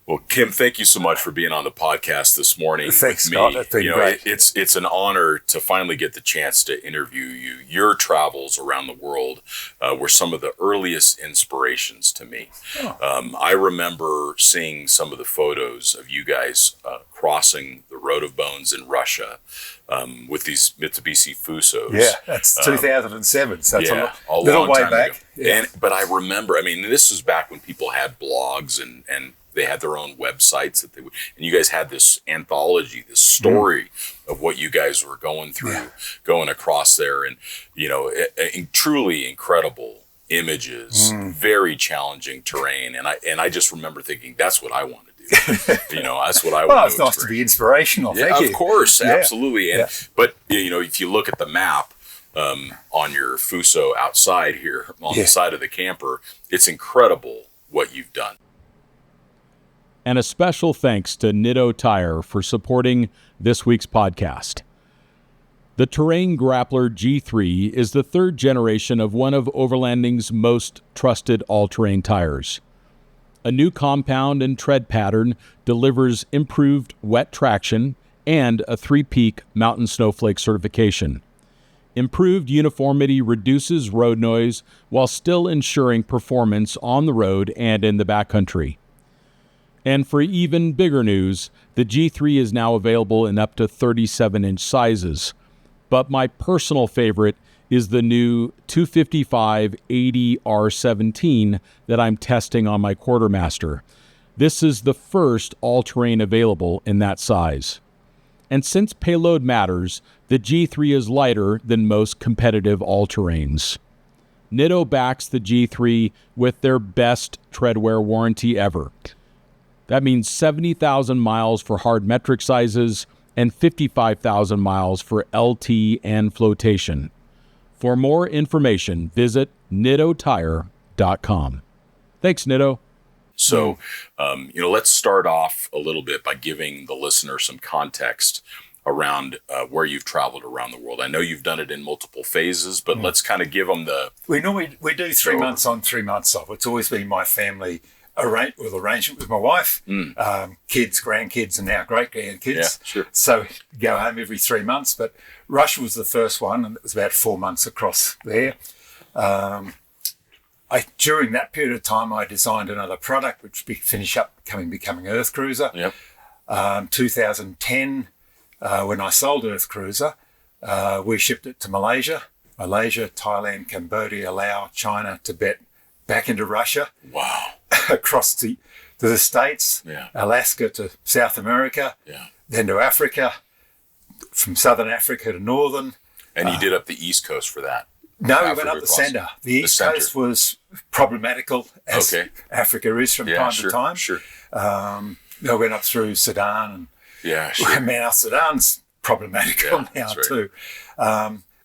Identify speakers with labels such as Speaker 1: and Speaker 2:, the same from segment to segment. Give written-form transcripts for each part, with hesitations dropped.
Speaker 1: Well, Kim, thank you so much for being on the podcast this morning.
Speaker 2: Thanks,
Speaker 1: with me.
Speaker 2: Scott. That's been great.
Speaker 1: It's an honor to finally get the chance to interview you. Your travels around the world were some of the earliest inspirations to me. I remember seeing some of the photos of you guys crossing the Road of Bones in Russia with these Mitsubishi Fusos.
Speaker 2: Yeah, that's 2007. So that's
Speaker 1: a
Speaker 2: little
Speaker 1: long
Speaker 2: way
Speaker 1: time
Speaker 2: back.
Speaker 1: ago.
Speaker 2: Yeah.
Speaker 1: But I remember, this is back when people had blogs and they had their own websites that they would, and you guys had this anthology, this story of what you guys were going through, going across there, and truly incredible images, very challenging terrain, and I just remember thinking that's what I want to do. That's what I want.
Speaker 2: Well, it's nice to be inspirational. Thank you.
Speaker 1: Of course, absolutely.
Speaker 2: Yeah.
Speaker 1: But if you look at the map on your Fuso outside here on the side of the camper, it's incredible what you've done.
Speaker 3: And a special thanks to Nitto Tire for supporting this week's podcast. The Terrain Grappler G3 is the third generation of one of Overlanding's most trusted all-terrain tires. A new compound and tread pattern delivers improved wet traction and a 3-peak mountain snowflake certification. Improved uniformity reduces road noise while still ensuring performance on the road and in the backcountry. And for even bigger news, the G3 is now available in up to 37-inch sizes. But my personal favorite is the new 255-80 R17 that I'm testing on my Quartermaster. This is the first all-terrain available in that size. And since payload matters, the G3 is lighter than most competitive all-terrains. Nitto backs the G3 with their best treadwear warranty ever. That means 70,000 miles for hard metric sizes and 55,000 miles for LT and flotation. For more information, visit nittotire.com. Thanks, Nitto.
Speaker 1: So, let's start off a little bit by giving the listener some context around where you've traveled around the world. I know you've done it in multiple phases, but let's kind of give them the...
Speaker 2: We do 3 months on, 3 months off. It's always been my family arrangement with my wife, kids, grandkids, and now great-grandkids.
Speaker 1: Yeah, sure.
Speaker 2: So go home every 3 months. But Russia was the first one, and it was about 4 months across there. During that period of time, I designed another product, which finished up becoming Earth Cruiser.
Speaker 1: Yep.
Speaker 2: 2010, when I sold Earth Cruiser, we shipped it to Malaysia, Thailand, Cambodia, Laos, China, Tibet, back into Russia.
Speaker 1: Wow.
Speaker 2: Across to the States, Alaska to South America, then to Africa, from Southern Africa to Northern.
Speaker 1: And you did up the East Coast for that?
Speaker 2: No, we went up the centre. The East Coast was problematical, as Africa is from time to time.
Speaker 1: Sure.
Speaker 2: I went up through Sudan. And Sudan's problematical now too.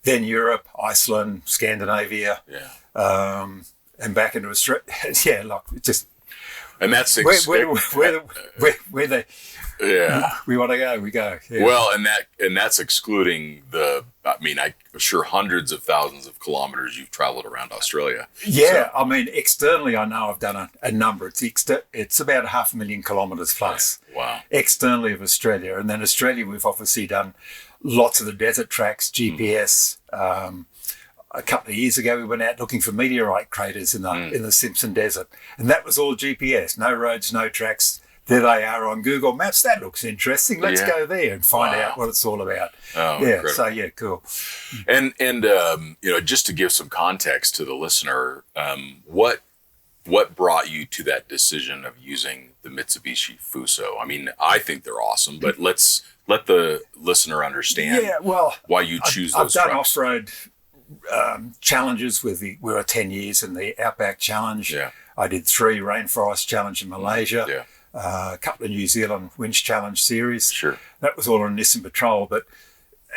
Speaker 2: Then Europe, Iceland, Scandinavia. And back into Australia.
Speaker 1: And that's
Speaker 2: where we want to go, we go. Yeah.
Speaker 1: Well, and that's excluding I'm sure hundreds of thousands of kilometers you've traveled around Australia.
Speaker 2: Yeah, so. Externally, I know I've done a number. It's about 500,000 kilometers plus.
Speaker 1: Yeah. Wow.
Speaker 2: Externally of Australia. And then Australia, we've obviously done lots of the desert tracks, GPS. A couple of years ago, we went out looking for meteorite craters in the Simpson Desert. And that was all GPS. No roads, no tracks. There they are on Google Maps. That looks interesting. Let's go there and find out what it's all about.
Speaker 1: Oh,
Speaker 2: yeah.
Speaker 1: Incredible.
Speaker 2: So, cool.
Speaker 1: And just to give some context to the listener, what brought you to that decision of using the Mitsubishi Fuso? I think they're awesome, but let's let the listener understand why you choose those
Speaker 2: I've done
Speaker 1: trucks.
Speaker 2: Off-road challenges we were 10 years in the Outback Challenge.
Speaker 1: Yeah.
Speaker 2: I did 3 Rainforest Challenge in Malaysia.
Speaker 1: Yeah.
Speaker 2: A couple of New Zealand Winch Challenge series.
Speaker 1: Sure. That
Speaker 2: was all on Nissan Patrol.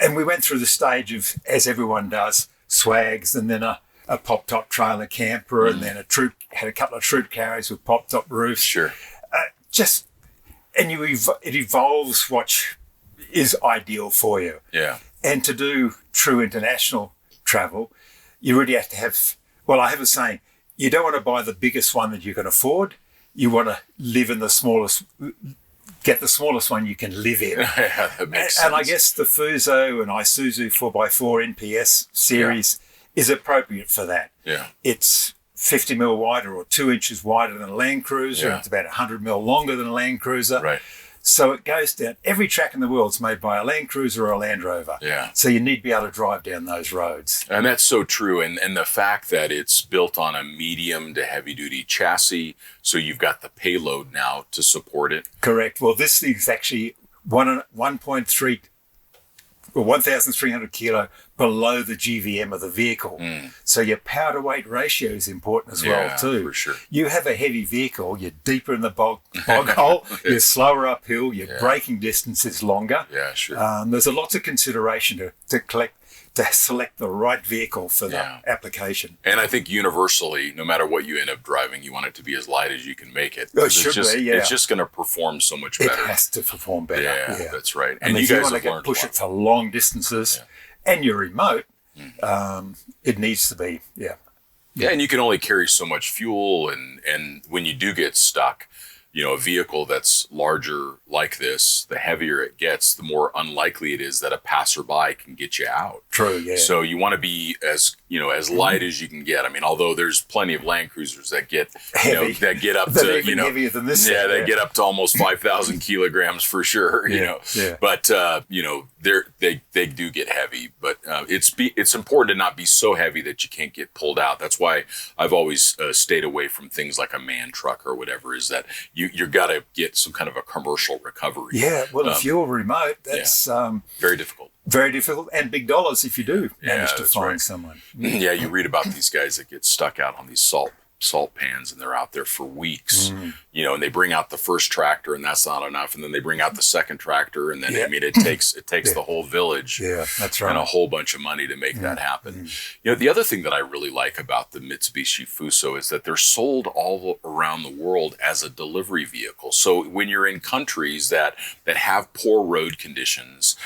Speaker 2: And we went through the stage of, as everyone does, swags, and then a pop-top trailer camper, and then had a couple of troop carriers with pop-top roofs.
Speaker 1: Sure.
Speaker 2: It evolves what is ideal for you.
Speaker 1: Yeah.
Speaker 2: And to do true international travel, you really have to have Well, I have a saying, you don't want to buy the biggest one that you can afford. You want to live in get the smallest one you can live in.
Speaker 1: Yeah, that makes sense.
Speaker 2: And I guess the Fuso and Isuzu 4x4 NPS series is appropriate for that.
Speaker 1: Yeah.
Speaker 2: It's 50 mil wider or 2 inches wider than a Land Cruiser.
Speaker 1: Yeah.
Speaker 2: It's about 100 mil longer than a Land Cruiser.
Speaker 1: Right.
Speaker 2: So it goes down. Every track in the world is made by a Land Cruiser or a Land Rover.
Speaker 1: Yeah.
Speaker 2: So you need to be able to drive down those roads.
Speaker 1: And that's so true. And the fact that it's built on a medium to heavy duty chassis, so you've got the payload now to support it.
Speaker 2: Correct. Well, this is actually 1.3 or 1,300 kilo below the GVM of the vehicle. So your power to weight ratio is important as well too.
Speaker 1: For sure.
Speaker 2: You have a heavy vehicle, you're deeper in the bog hole, you're slower uphill, your braking distance is longer.
Speaker 1: Yeah, sure.
Speaker 2: There's a lot of consideration to select the right vehicle for the application.
Speaker 1: And I think universally, no matter what you end up driving, you want it to be as light as you can make it.
Speaker 2: It should be, yeah.
Speaker 1: It's just going to perform so much better.
Speaker 2: It has to perform better.
Speaker 1: Yeah, that's right.
Speaker 2: And
Speaker 1: you
Speaker 2: if you
Speaker 1: guys
Speaker 2: want to
Speaker 1: have learned
Speaker 2: push
Speaker 1: a
Speaker 2: it for long distances and you're remote, it needs to be,
Speaker 1: Yeah, and you can only carry so much fuel. And when you do get stuck, a vehicle that's larger like this, the heavier it gets, the more unlikely it is that a passerby can get you out.
Speaker 2: True, yeah.
Speaker 1: So you want to be as light as you can get. I mean, although there's plenty of Land Cruisers that get
Speaker 2: heavy,
Speaker 1: that get up
Speaker 2: to
Speaker 1: heavier
Speaker 2: than this.
Speaker 1: Yeah, they get up to almost 5,000 kilograms for sure. But they do get heavy. But it's important to not be so heavy that you can't get pulled out. That's why I've always stayed away from things like a man truck or whatever. Is that you've got to get some kind of a commercial recovery.
Speaker 2: Yeah, well, if you're remote, that's
Speaker 1: very difficult.
Speaker 2: Very difficult, and big dollars if you do manage to find
Speaker 1: right.
Speaker 2: someone.
Speaker 1: Yeah, you read about these guys that get stuck out on these salt pans, and they're out there for weeks. And they bring out the first tractor, and that's not enough, and then they bring out the second tractor, and then I mean, it takes the whole village.
Speaker 2: Yeah, that's right.
Speaker 1: And a whole bunch of money to make that happen. The other thing that I really like about the Mitsubishi Fuso is that they're sold all around the world as a delivery vehicle. So when you're in countries that have poor road conditions,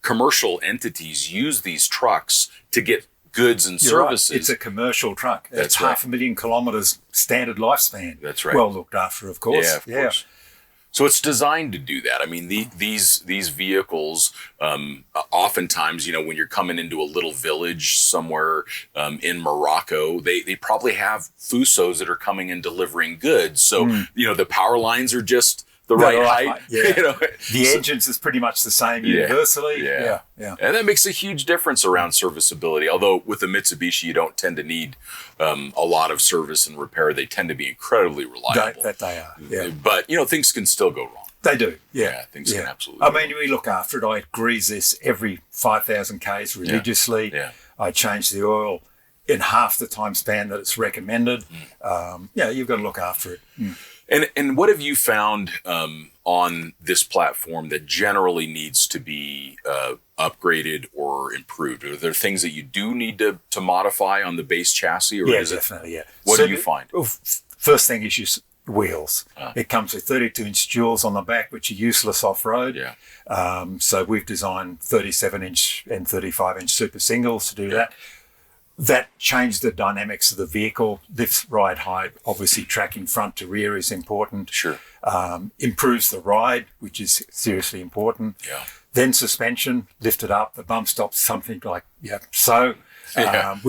Speaker 1: commercial entities use these trucks to get goods and services.
Speaker 2: Right. It's a commercial truck.
Speaker 1: That's
Speaker 2: it's
Speaker 1: right.
Speaker 2: 500,000 kilometres standard lifespan.
Speaker 1: That's right.
Speaker 2: Well looked after, of course.
Speaker 1: Yeah, of course. So it's designed to do that. I mean, these vehicles, oftentimes, when you're coming into a little village somewhere in Morocco, they probably have Fusos that are coming and delivering goods. So, the power lines are just the right height.
Speaker 2: Yeah. The engines is pretty much the same universally. Yeah.
Speaker 1: And that makes a huge difference around serviceability. Although with the Mitsubishi, you don't tend to need a lot of service and repair. They tend to be incredibly reliable.
Speaker 2: That they are. Yeah.
Speaker 1: But, things can still go wrong.
Speaker 2: They do.
Speaker 1: Things can absolutely
Speaker 2: I mean, we look after it. I grease this every 5,000 Ks religiously.
Speaker 1: Yeah.
Speaker 2: I change the oil in half the time span that it's recommended. You've got to look after it.
Speaker 1: And what have you found on this platform that generally needs to be upgraded or improved? Are there things that you do need to modify on the base chassis? Or
Speaker 2: Definitely.
Speaker 1: What do you find?
Speaker 2: Well, first thing is your wheels. It comes with 32-inch duals on the back, which are useless off-road.
Speaker 1: Yeah.
Speaker 2: So we've designed 37-inch and 35-inch super singles to do that. That changed the dynamics of the vehicle. Lifts ride height. Obviously, tracking front to rear is important.
Speaker 1: Sure.
Speaker 2: Improves the ride, which is seriously important.
Speaker 1: Yeah.
Speaker 2: Then suspension, lifted up. The bump stops, something like so.
Speaker 1: So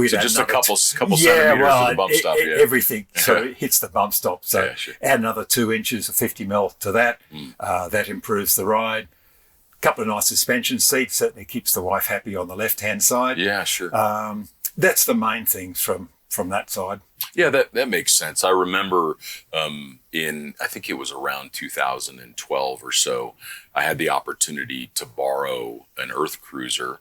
Speaker 1: just a couple centimeters of the bump stop.
Speaker 2: Everything. So it hits the bump stop. So add another 2 inches of 50 mil to that. That improves the ride. Couple of nice suspension seats. Certainly keeps the wife happy on the left-hand side.
Speaker 1: Yeah, sure.
Speaker 2: That's the main things from that side.
Speaker 1: Yeah, that makes sense. I remember I think it was around 2012 or so, I had the opportunity to borrow an Earth Cruiser.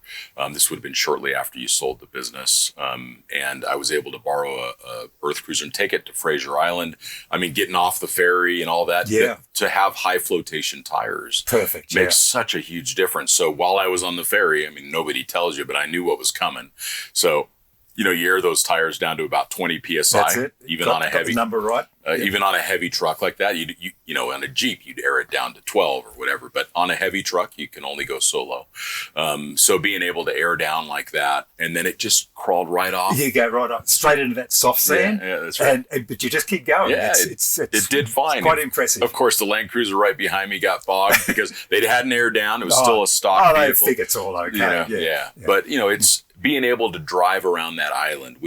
Speaker 1: This would have been shortly after you sold the business. And I was able to borrow a Earth Cruiser and take it to Fraser Island. I mean, getting off the ferry and all that.
Speaker 2: Yeah.
Speaker 1: To have high flotation tires.
Speaker 2: Perfect.
Speaker 1: Makes such a huge difference. So while I was on the ferry, I mean, nobody tells you, but I knew what was coming. So you air those tires down to about 20 psi.
Speaker 2: That's it.
Speaker 1: Even
Speaker 2: Got
Speaker 1: on a
Speaker 2: the
Speaker 1: heavy
Speaker 2: number right.
Speaker 1: Even on a heavy truck like that, on a Jeep, you'd air it down to 12 or whatever. But on a heavy truck, you can only go so low. So being able to air down like that, and then it just crawled right off.
Speaker 2: You go right up, straight into that soft sand.
Speaker 1: Yeah, that's right.
Speaker 2: But you just keep going.
Speaker 1: Yeah, it did fine.
Speaker 2: It's quite impressive.
Speaker 1: Of course, the Land Cruiser right behind me got bogged because they hadn't aired down. It was still a stock vehicle.
Speaker 2: I think it's all okay.
Speaker 1: Yeah. But, it's being able to drive around that island,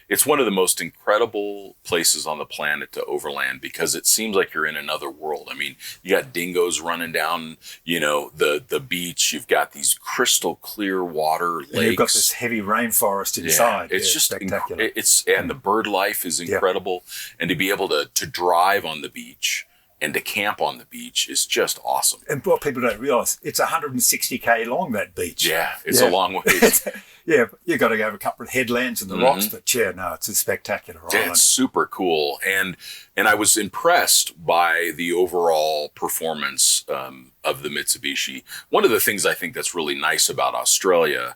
Speaker 1: it's one of the most incredible places on the planet to overland because it seems like you're in another world. I mean, you got dingoes running down, the beach. You've got these crystal clear water lakes.
Speaker 2: And you've got this heavy rainforest inside.
Speaker 1: Yeah, it's just
Speaker 2: spectacular.
Speaker 1: And the bird life is incredible. And to be able to drive on the beach and to camp on the beach is just awesome.
Speaker 2: And what people don't realise, it's 160k long, that beach.
Speaker 1: Yeah, it's a long way.
Speaker 2: Yeah, you've got to go over a couple of headlands and the rocks, but it's a spectacular island.
Speaker 1: Yeah, it's super cool. And I was impressed by the overall performance of the Mitsubishi. One of the things I think that's really nice about Australia,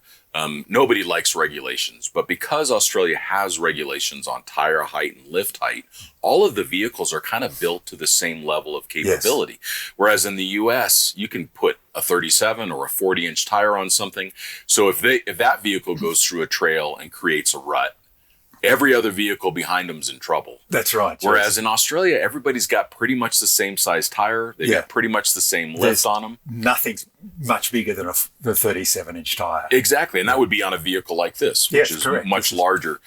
Speaker 1: nobody likes regulations, but because Australia has regulations on tire height and lift height, all of the vehicles are kind of built to the same level of capability. Yes. Whereas in the US, you can put a 37 or a 40-inch tire on something. So if that vehicle goes through a trail and creates a rut, every other vehicle behind them's in trouble.
Speaker 2: That's right.
Speaker 1: Whereas in Australia, everybody's got pretty much the same size tire. They've got pretty much the same lift on them.
Speaker 2: Nothing's much bigger than the 37-inch tire.
Speaker 1: Exactly. And that would be on a vehicle like this, which is much larger.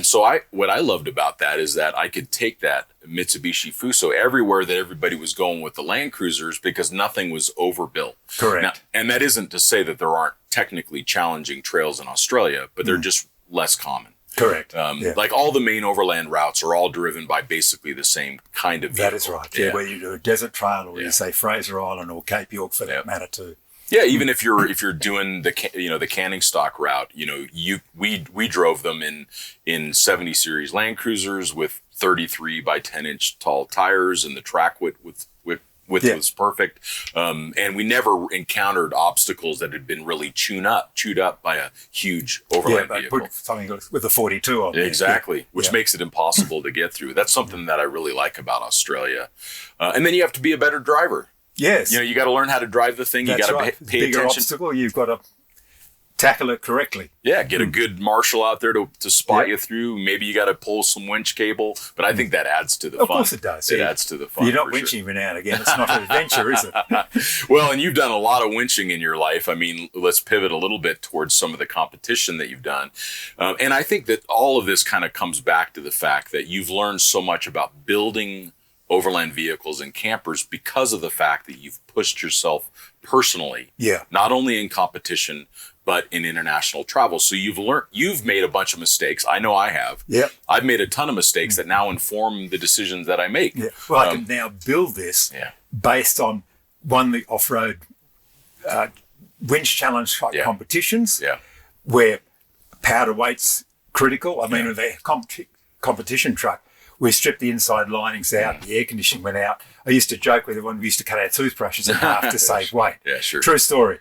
Speaker 1: So what I loved about that is that I could take that Mitsubishi Fuso everywhere that everybody was going with the Land Cruisers because nothing was overbuilt.
Speaker 2: Correct.
Speaker 1: Now, and that isn't to say that there aren't technically challenging trails in Australia, but they're just less common.
Speaker 2: Correct.
Speaker 1: Like all the main overland routes are all driven by basically the same kind of vehicle.
Speaker 2: That is right. Yeah, whether you do a desert trail or you say Fraser Island or Cape York for that matter too.
Speaker 1: Yeah, even if you're doing the canning stock route, we drove them in 70 series Land Cruisers with 33 by 10 inch tall tires, and the track width was perfect. And we never encountered obstacles that had been really chewed up by a huge overland vehicle.
Speaker 2: Put something with a 42 on.
Speaker 1: Exactly, which makes it impossible to get through. That's something that I really like about Australia. And then you have to be a better driver.
Speaker 2: Yes.
Speaker 1: You got to learn how to drive the thing.
Speaker 2: That's
Speaker 1: you got to pay
Speaker 2: bigger
Speaker 1: attention.
Speaker 2: Obstacle, you've got to tackle it correctly.
Speaker 1: Yeah, get a good marshal out there to spot you through. Maybe you got to pull some winch cable, but I think that adds to the fun.
Speaker 2: Of course it does.
Speaker 1: It adds to the fun.
Speaker 2: You're not winching every now and again. It's not an adventure, is it?
Speaker 1: Well, and you've done a lot of winching in your life. I mean, let's pivot a little bit towards some of the competition that you've done. And I think that all of this kind of comes back to the fact that you've learned so much about building overland vehicles and campers because of the fact that you've pushed yourself personally, not only in competition, but in international travel. So you've made a bunch of mistakes. I know I have.
Speaker 2: Yep.
Speaker 1: I've made a ton of mistakes that now inform the decisions that I make.
Speaker 2: Yeah. Well, I can now build this based on the off-road winch challenge type competitions where powder weight's critical. I mean, with a competition truck, we stripped the inside linings out, the air conditioning went out. I used to joke with everyone, we used to cut our toothbrushes in half to save weight.
Speaker 1: Yeah, sure.
Speaker 2: True story.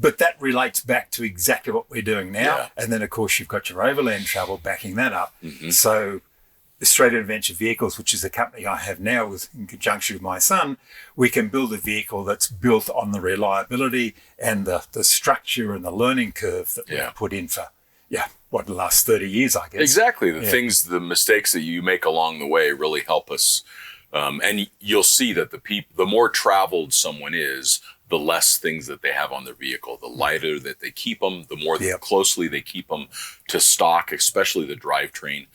Speaker 2: But that relates back to exactly what we're doing now. Yeah. And then, of course, you've got your overland travel backing that up. Mm-hmm. So Australian Adventure Vehicles, which is the company I have now in conjunction with my son, we can build a vehicle that's built on the reliability and the structure and the learning curve that we've put in for, the last 30 years, I guess.
Speaker 1: Exactly. The mistakes that you make along the way really help us. And you'll see that the more traveled someone is, the less things that they have on their vehicle, the lighter that they keep them, the more closely they keep them to stock, especially the drivetrain.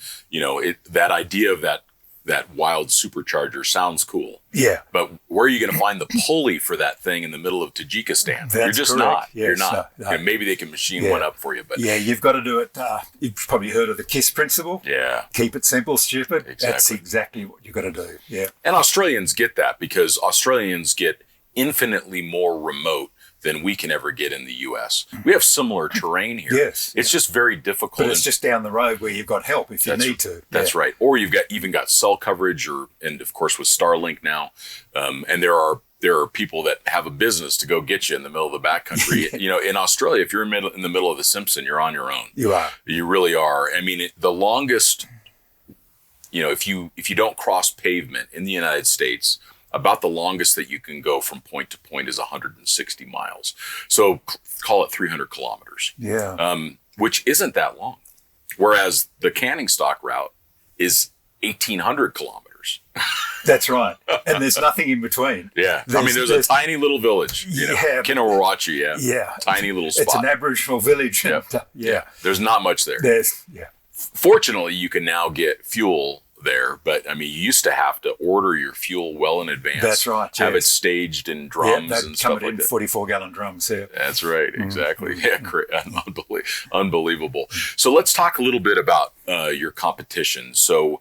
Speaker 1: That idea of that wild supercharger sounds cool. Yeah. But where are you going to find the pulley for that thing in the middle of Tajikistan? You're just correct. Not. Yes, You're not. No. Maybe they can machine one up for you. But
Speaker 2: you've got to do it. You've probably heard of the KISS principle. Yeah. Keep it simple, stupid. Exactly. That's exactly what you've got to do. Yeah.
Speaker 1: And Australians get that because Australians get infinitely more remote than we can ever get in the U.S. We have similar terrain here. Yes. It's just very difficult.
Speaker 2: But it's just down the road where you've got help if you need to.
Speaker 1: That's right. Or you've even got cell coverage and of course with Starlink now. And there are there are people that have a business to go get you in the middle of the backcountry. In Australia, if you're in the middle of the Simpson, you're on your own.
Speaker 2: You are.
Speaker 1: You really are. I mean, the longest, if you don't cross pavement in the United States, about the longest that you can go from point to point is 160 miles. So call it 300 kilometers.
Speaker 2: Yeah.
Speaker 1: Which isn't that long. Whereas the canning stock route is 1,800 kilometers.
Speaker 2: That's right. And there's nothing in between.
Speaker 1: Yeah. There's a tiny little village, Kinawarachi,
Speaker 2: Yeah.
Speaker 1: Tiny little spot.
Speaker 2: It's an Aboriginal village.
Speaker 1: Yep.
Speaker 2: Yeah.
Speaker 1: There's not much there. Fortunately, you can now get fuel there, but you used to have to order your fuel well in advance.
Speaker 2: That's right.
Speaker 1: Have it staged in drums and stuff like that.
Speaker 2: 44-gallon drums. Yeah.
Speaker 1: That's right. Exactly. Yeah. Unbelievable. So let's talk a little bit about your competition. So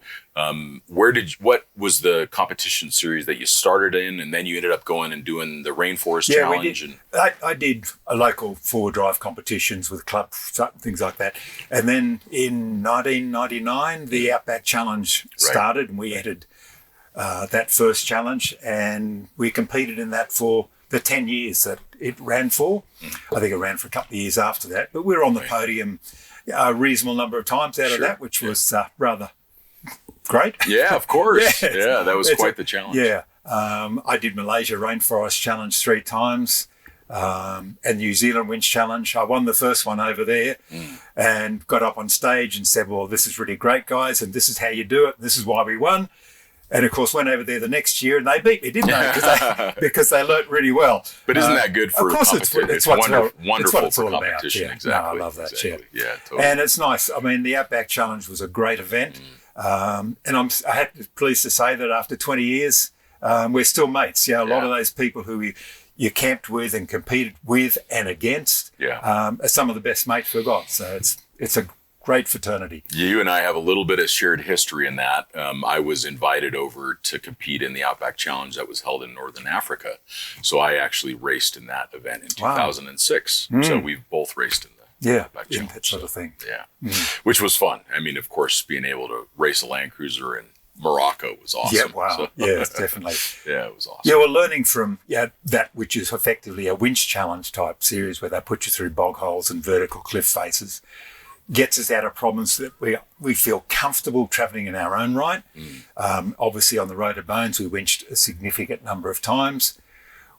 Speaker 1: what was the competition series that you started in, and then you ended up going and doing the Rainforest Challenge?
Speaker 2: I did a local four-wheel drive competitions with clubs, things like that. And then in 1999, the Outback Challenge started, and we entered that first challenge, and we competed in that for the 10 years that it ran for. I think it ran for a couple of years after that, but we were on the podium a reasonable number of times out of that, which was rather great.
Speaker 1: Yeah, of course. That was quite the challenge.
Speaker 2: Yeah. I did Malaysia Rainforest Challenge 3 times, and New Zealand Winch Challenge. I won the first one over there and got up on stage and said, well, this is really great, guys, and this is how you do it. This is why we won. And, of course, went over there the next year and they beat me, didn't they? Because they learnt really well.
Speaker 1: But isn't that good for competition?
Speaker 2: It's
Speaker 1: wonderful
Speaker 2: for
Speaker 1: competition.
Speaker 2: Yeah.
Speaker 1: Exactly.
Speaker 2: No, I love that.
Speaker 1: Exactly.
Speaker 2: Yeah,
Speaker 1: totally.
Speaker 2: And it's nice. The Outback Challenge was a great event. And I have to pleased to say that after 20 years, we're still mates. A lot of those people who you camped with and competed with and against are some of the best mates we've got. So it's a great fraternity.
Speaker 1: You and I have a little bit of shared history in that. I was invited over to compete in the Outback Challenge that was held in Northern Africa. So I actually raced in that event in 2006. So we've both raced in the Outback Challenge.
Speaker 2: That sort of thing.
Speaker 1: Yeah, which was fun. Of course, being able to race a Land Cruiser in Morocco was awesome.
Speaker 2: Yeah, wow.
Speaker 1: So,
Speaker 2: Definitely.
Speaker 1: Yeah, it was awesome.
Speaker 2: Yeah, we're learning from that, which is effectively a winch challenge type series where they put you through bog holes and vertical cliff faces. Gets us out of problems that we feel comfortable travelling in our own right. Obviously, on the Road of Bones, we winched a significant number of times.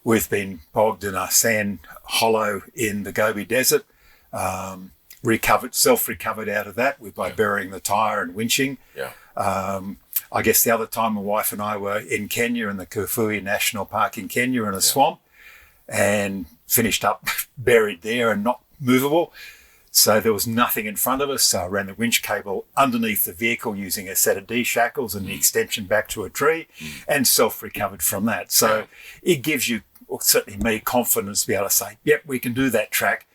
Speaker 2: We've been bogged in a sand hollow in the Gobi Desert, self-recovered out of that by burying the tyre and winching.
Speaker 1: Yeah.
Speaker 2: I guess the other time my wife and I were in Kenya, in the Kafue National Park in Kenya, in a swamp, and finished up buried there and not movable. So there was nothing in front of us. So I ran the winch cable underneath the vehicle using a set of D shackles and the extension back to a tree and self-recovered from that. So it gives you, or certainly me, confidence to be able to say, yep, we can do that track,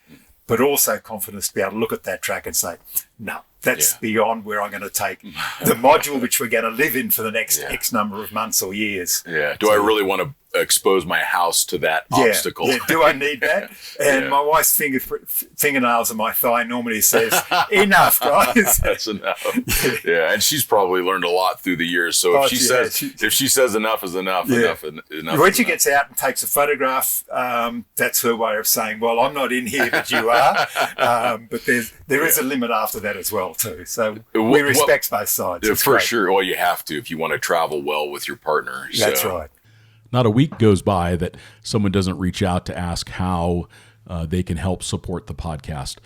Speaker 2: but also confidence to be able to look at that track and say, no, that's beyond where I'm going to take the module, which we're going to live in for the next X number of months or years.
Speaker 1: Yeah. I really want to expose my house to that obstacle?
Speaker 2: Yeah. Do I need that? And my wife's fingernails on my thigh normally says, enough, guys.
Speaker 1: That's enough. Yeah. And she's probably learned a lot through the years. So if she says enough is enough, enough.
Speaker 2: When she gets out and takes a photograph, that's her way of saying, well, I'm not in here, but you are. But there is a limit after that as well, too. So we respect both sides. It's
Speaker 1: for
Speaker 2: great.
Speaker 1: Sure. Well, you have to if you want to travel well with your partner.
Speaker 2: That's right.
Speaker 3: Not a week goes by that someone doesn't reach out to ask how they can help support the podcast.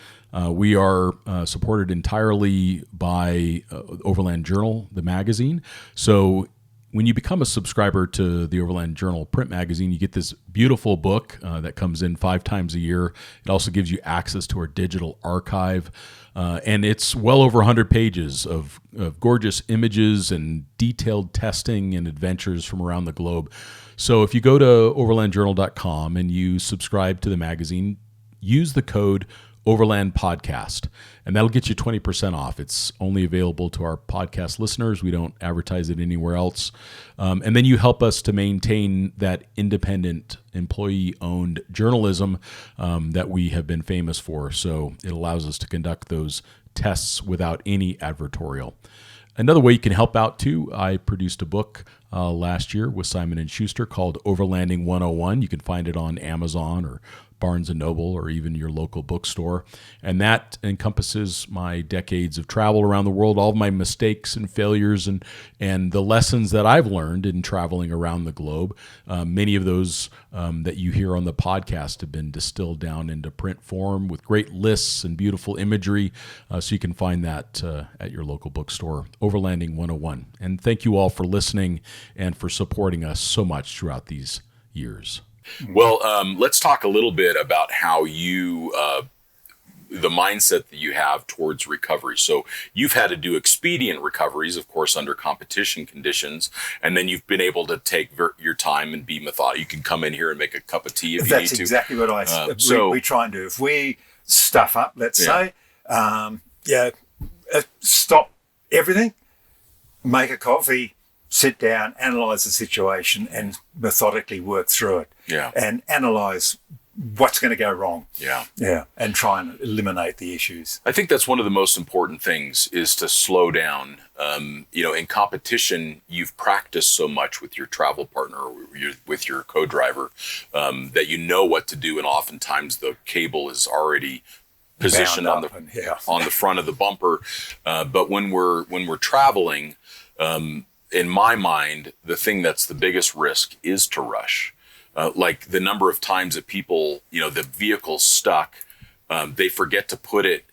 Speaker 3: We are supported entirely by Overland Journal, the magazine. So when you become a subscriber to the Overland Journal print magazine, you get this beautiful book that comes in 5 times a year. It also gives you access to our digital archive. And it's well over 100 pages of gorgeous images and detailed testing and adventures from around the globe. So if you go to overlandjournal.com and you subscribe to the magazine, use the code Overland Podcast, and that'll get you 20% off. It's only available to our podcast listeners. We don't advertise it anywhere else. And then you help us to maintain that independent, employee-owned journalism that we have been famous for. So it allows us to conduct those tests without any advertorial. Another way you can help out too, I produced a book last year with Simon & Schuster called Overlanding 101. You can find it on Amazon or Barnes & Noble or even your local bookstore. And that encompasses my decades of travel around the world, all of my mistakes and failures and the lessons that I've learned in traveling around the globe. Many of those that you hear on the podcast have been distilled down into print form with great lists and beautiful imagery. So you can find that at your local bookstore, Overlanding 101. And thank you all for listening and for supporting us so much throughout these years.
Speaker 1: Well, let's talk a little bit about how you, the mindset that you have towards recovery. So you've had to do expedient recoveries, of course, under competition conditions, and then you've been able to take your time and be methodical. You can come in here and make a cup of tea if you need to.
Speaker 2: That's exactly what we try and do. If we stuff up, let's say, stop everything, make a coffee, sit down, analyze the situation, and methodically work through it.
Speaker 1: Yeah. And
Speaker 2: analyze what's going to go wrong.
Speaker 1: Yeah.
Speaker 2: Yeah. And try and eliminate the issues.
Speaker 1: I think that's one of the most important things is to slow down. In competition, you've practiced so much with your travel partner or with your co-driver that you know what to do. And oftentimes the cable is already positioned on the front of the bumper. But when we're traveling, in my mind, the thing that's the biggest risk is to rush. Like the number of times that people, the vehicle's stuck, they forget to put it,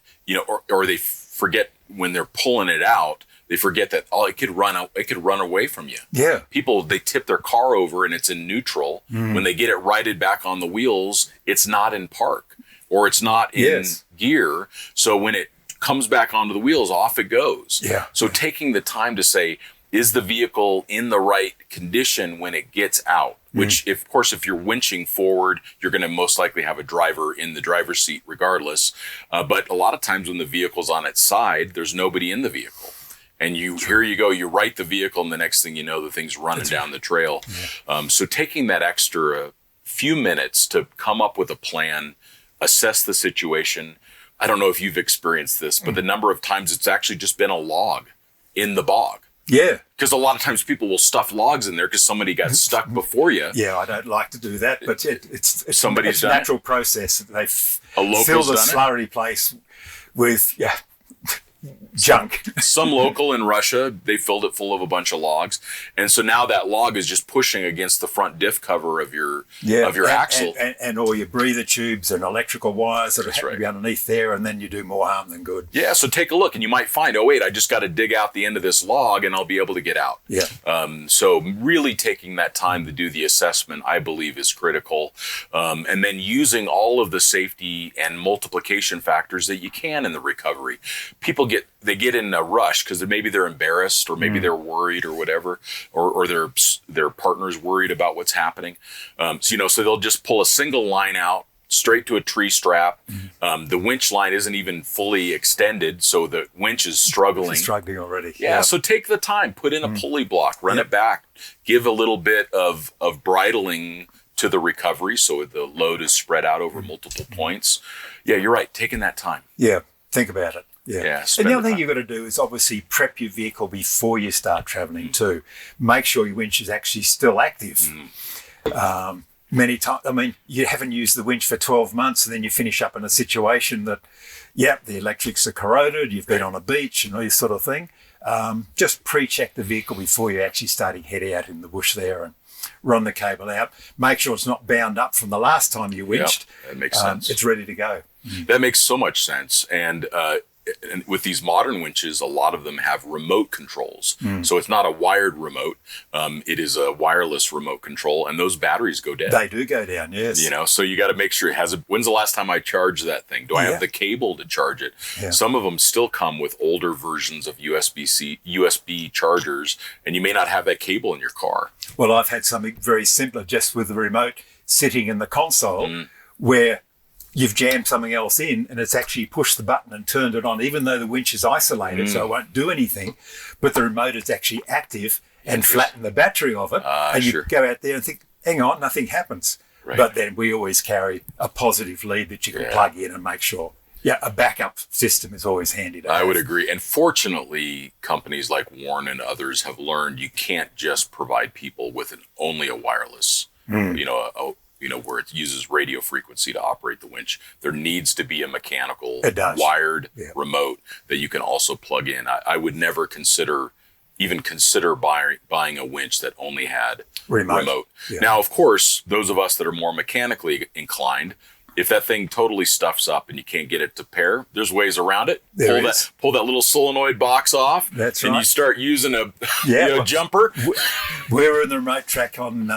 Speaker 1: or they forget when they're pulling it out, they forget that it could run away from you.
Speaker 2: Yeah.
Speaker 1: People, they tip their car over and it's in neutral. When they get it righted back on the wheels, it's not in park or it's not in gear. So when it comes back onto the wheels, off it goes.
Speaker 2: Yeah.
Speaker 1: So taking the time to say, is the vehicle in the right condition when it gets out? Which, of course, if you're winching forward, you're going to most likely have a driver in the driver's seat regardless. But a lot of times when the vehicle's on its side, there's nobody in the vehicle. And here you go, you right the vehicle, and the next thing you know, the thing's running down the trail. Yeah. So taking that extra few minutes to come up with a plan, assess the situation. I don't know if you've experienced this, but the number of times it's actually just been a log in the bog.
Speaker 2: Yeah.
Speaker 1: Because a lot of times people will stuff logs in there because somebody got stuck before you.
Speaker 2: Yeah, I don't like to do that, but it's
Speaker 1: Somebody's
Speaker 2: a natural process. They fill the slurry place with junk.
Speaker 1: Some local in Russia, they filled it full of a bunch of logs. And so now that log is just pushing against the front diff cover of your axle.
Speaker 2: And all your breather tubes and electrical wires that are be underneath there, and then you do more harm than good.
Speaker 1: Yeah, so take a look and you might find, oh wait, I just got to dig out the end of this log and I'll be able to get out.
Speaker 2: Yeah.
Speaker 1: So really taking that time to do the assessment, I believe, is critical. And then using all of the safety and multiplication factors that you can in the recovery. People get in a rush because maybe they're embarrassed or maybe they're worried or whatever, or their partner's worried about what's happening. So they'll just pull a single line out straight to a tree strap. The winch line isn't even fully extended, so the winch is struggling.
Speaker 2: It's struggling already.
Speaker 1: Yeah, so take the time, put in a pulley block, run it back, give a little bit of bridling to the recovery so the load is spread out over multiple points. Yeah, you're right, taking that time.
Speaker 2: Yeah, think about it. Yeah.
Speaker 1: And
Speaker 2: the other thing you've got to do is obviously prep your vehicle before you start traveling too. Make sure your winch is actually still active. Many times, you haven't used the winch for 12 months and then you finish up in a situation that, the electrics are corroded, you've been on a beach and all this sort of thing. Just pre-check the vehicle before you're actually starting head out in the bush there and run the cable out. Make sure it's not bound up from the last time you winched.
Speaker 1: That makes sense.
Speaker 2: It's ready to go.
Speaker 1: That makes so much sense. And with these modern winches, a lot of them have remote controls. So it's not a wired remote. It is a wireless remote control, and those batteries go down.
Speaker 2: They do go down, yes.
Speaker 1: So you got to make sure it has when's the last time I charged that thing? Do I have the cable to charge it? Yeah. Some of them still come with older versions of USB chargers, and you may not have that cable in your car.
Speaker 2: Well, I've had something very simpler just with the remote sitting in the console where you've jammed something else in and it's actually pushed the button and turned it on, even though the winch is isolated, so it won't do anything. But the remote is actually active and flatten the battery of it. And you go out there and think, hang on, nothing happens. Right. But then we always carry a positive lead that you can plug in and make sure Yeah, a backup system is always handy to have.
Speaker 1: I would agree. And fortunately, companies like Warren and others have learned you can't just provide people with only a wireless, where it uses radio frequency to operate the winch. There needs to be a mechanical, wired remote that you can also plug in. I would never consider buying a winch that only had remote. Yeah. Now, of course, those of us that are more mechanically inclined, if that thing totally stuffs up and you can't get it to pair, there's ways around it. Pull that little solenoid box off.
Speaker 2: That's
Speaker 1: and
Speaker 2: right.
Speaker 1: you start using a jumper.
Speaker 2: We were in the remote track on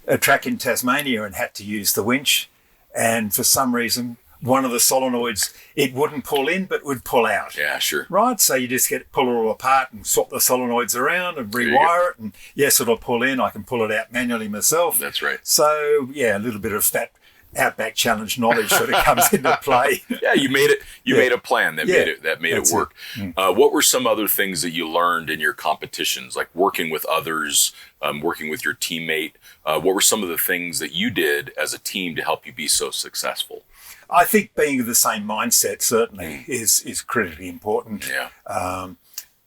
Speaker 2: a track in Tasmania and had to use the winch. And for some reason, one of the solenoids, it wouldn't pull in, but would pull out.
Speaker 1: Yeah, sure.
Speaker 2: Right? So you just pull it all apart and swap the solenoids around and rewire it. And yes, it'll pull in. I can pull it out manually myself.
Speaker 1: That's right.
Speaker 2: So, yeah, a little bit of that Outback Challenge knowledge sort of comes into play.
Speaker 1: Yeah, you made it. You made a plan that made it work. What were some other things that you learned in your competitions, like working with others, working with your teammate? What were some of the things that you did as a team to help you be so successful?
Speaker 2: I think being of the same mindset certainly is critically important.
Speaker 1: Yeah.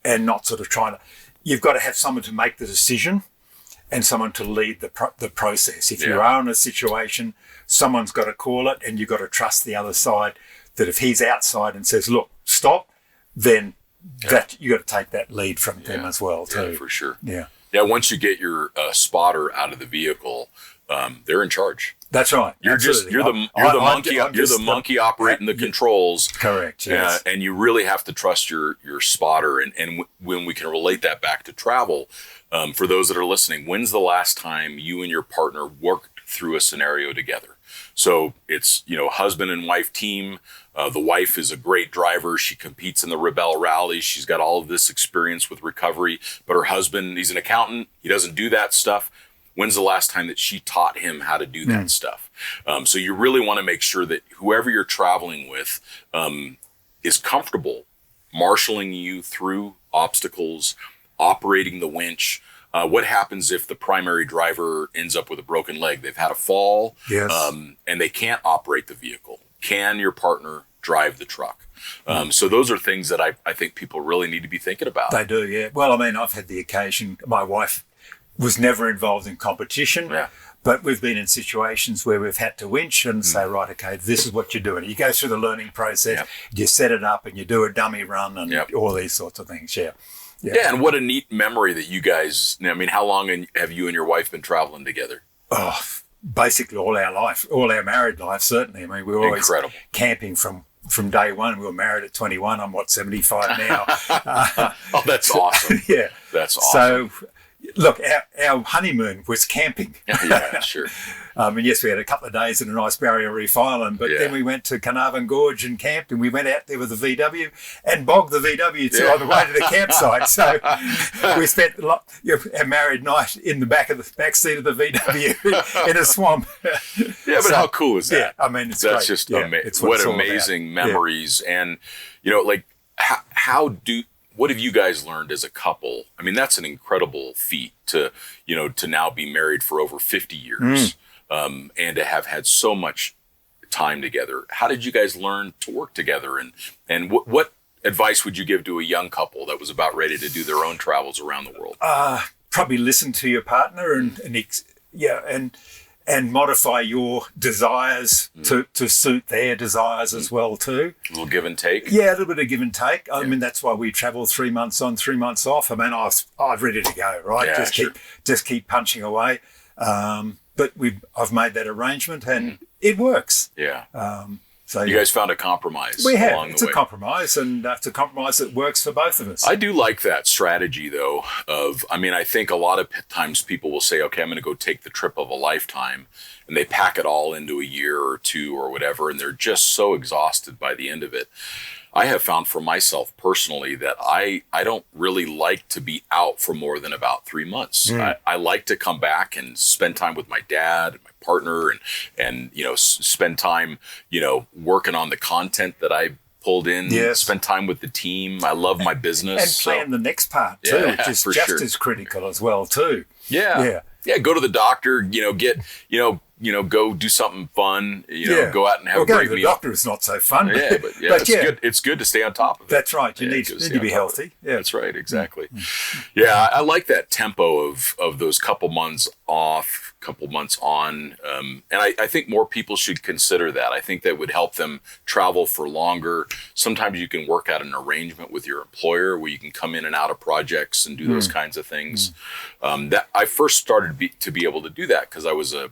Speaker 2: And not sort of you've got to have someone to make the decision and someone to lead the process. If you are in a situation, someone's got to call it, and you've got to trust the other side that if he's outside and says, look, stop, then that you got to take that lead from them as well too.
Speaker 1: Yeah, for sure.
Speaker 2: Yeah.
Speaker 1: Yeah, once you get your spotter out of the vehicle, they're in charge.
Speaker 2: That's right.
Speaker 1: You're the monkey operating the controls.
Speaker 2: Correct. Yes.
Speaker 1: And you really have to trust your spotter. And when we can relate that back to travel, for those that are listening, when's the last time you and your partner worked through a scenario together? So it's, husband and wife team. The wife is a great driver. She competes in the Rebel rallies. She's got all of this experience with recovery, but her husband, he's an accountant. He doesn't do that stuff. When's the last time that she taught him how to do that stuff? So you really want to make sure that whoever you're traveling with is comfortable marshaling you through obstacles, operating the winch. What happens if the primary driver ends up with a broken leg? They've had a fall, and they can't operate the vehicle. Can your partner drive the truck? So those are things that I think people really need to be thinking about.
Speaker 2: They do, yeah. Well, I mean, I've had the occasion, my wife was never involved in competition, but we've been in situations where we've had to winch and say, right, okay, this is what you're doing. You go through the learning process, you set it up and you do a dummy run and all these sorts of things, Yeah,
Speaker 1: and what a neat memory that you guys, how long have you and your wife been traveling together?
Speaker 2: Oh, basically all our life, all our married life, certainly. I mean, we were always camping from day one. We were married at 21. I'm 75 now.
Speaker 1: Oh, that's awesome.
Speaker 2: Yeah.
Speaker 1: That's awesome.
Speaker 2: So, look, our honeymoon was camping.
Speaker 1: Yeah, sure.
Speaker 2: And yes, we had a couple of days in a nice barrier reef island, but then we went to Carnarvon Gorge and camped, and we went out there with the VW and bogged the VW on the way to the campsite. So we spent our married night in the back seat of the VW in a swamp.
Speaker 1: Yeah, but how cool is that?
Speaker 2: Yeah, I mean, it's
Speaker 1: that's
Speaker 2: great.
Speaker 1: just amazing. What amazing memories. And, what have you guys learned as a couple? I mean, that's an incredible feat to now be married for over 50 years and to have had so much time together. How did you guys learn to work together? And what advice would you give to a young couple that was about ready to do their own travels around the world?
Speaker 2: Probably listen to your partner and modify your desires to suit their desires as well too.
Speaker 1: A little give and take.
Speaker 2: Yeah, a little bit of give and take. I mean, that's why we travel 3 months on, 3 months off. I mean, I was ready to go, right?
Speaker 1: Yeah,
Speaker 2: just keep punching away. But I've made that arrangement and it works.
Speaker 1: Yeah.
Speaker 2: So
Speaker 1: you guys found a compromise.
Speaker 2: We have.
Speaker 1: Along
Speaker 2: It's
Speaker 1: the way.
Speaker 2: A compromise, and it's a compromise that works for both of us.
Speaker 1: I do like that strategy, though. I think a lot of times people will say, okay, I'm going to go take the trip of a lifetime, and they pack it all into a year or two or whatever, and they're just so exhausted by the end of it. I have found for myself personally that I don't really like to be out for more than about 3 months. I like to come back and spend time with my dad and my partner and spend time, working on the content that I pulled in, spend time with the team. I love my business.
Speaker 2: And plan the next part too, which is just as critical as well too.
Speaker 1: Yeah, go to the doctor, go do something fun, go out and have a
Speaker 2: going
Speaker 1: great
Speaker 2: to the
Speaker 1: meal.
Speaker 2: doctor is not so fun.
Speaker 1: Yeah, but it's good. It's good to stay on top of it.
Speaker 2: That's right. You need to be healthy. Yeah.
Speaker 1: That's right. Exactly. Yeah. I like that tempo of those couple months off, couple months on. And I think more people should consider that. I think that would help them travel for longer. Sometimes you can work out an arrangement with your employer where you can come in and out of projects and do those kinds of things. That I first started to be able to do that because I was a